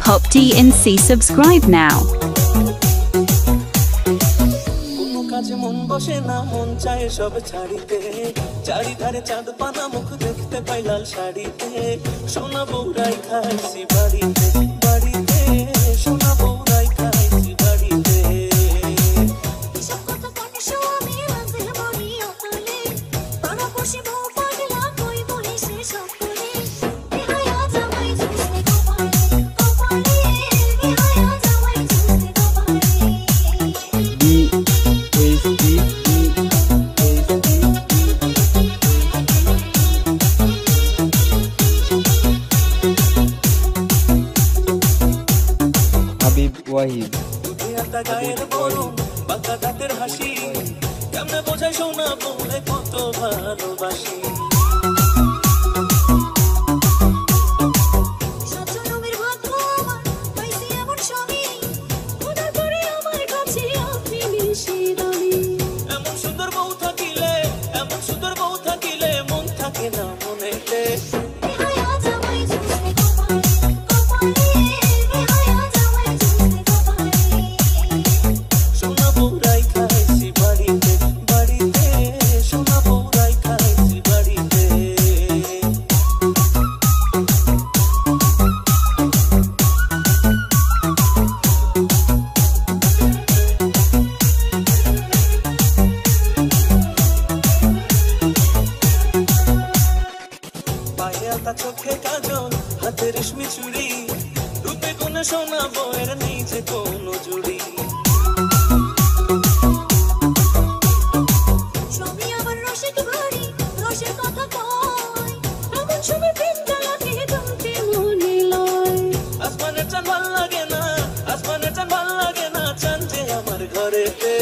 Pop DNC. Subscribe now. কাজে মন বসে না, মন চায় সব ছাড়িতে, চারিধারে চাঁদ পানা মুখ দেখতে পাই লাল শাড়িতে, সোনা বউরাই খাইছি বাড়িতে বাড়িতে, সোনা বউরাই খাইছি বাড়িতে। গায়ের বরং বাঁকা দাঁতের হাসি, কেমনে বোঝাই সোনা বউরে কত ভালোবাসি। এমন সুন্দর বউ থাকিলে, এমন সুন্দর বউ থাকিলে মন থাকে না মনেতে। চোখে কাজল, হাতে রেশমি চুড়ি, রূপে কোনে সোনা বউয়ের নেই যে কোনো জুড়ি। ছবি আমার রসিক বাড়ি, রসের কথা কয়, এমন ছবি পিঞ্জালাকে ধরতে মনে লয়। আসমানের চাঁদ ভাল লাগে না, আসমানের চাঁদ ভাল লাগে না, চাঁদ যে আমার ঘরেতে।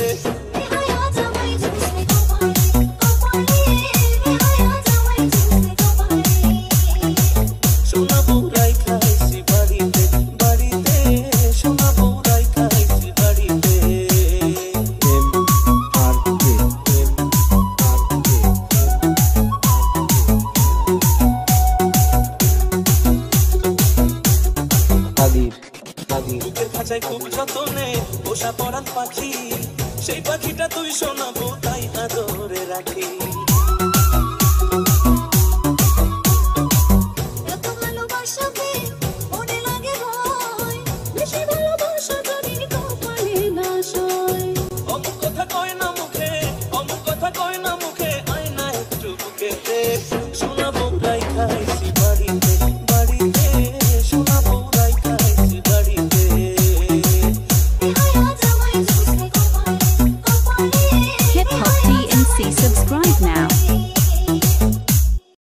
বুকের খাঁচায় খুব যতনে পোষা পরাণ পাখি, সেই পাখিটা তুই শোনাবো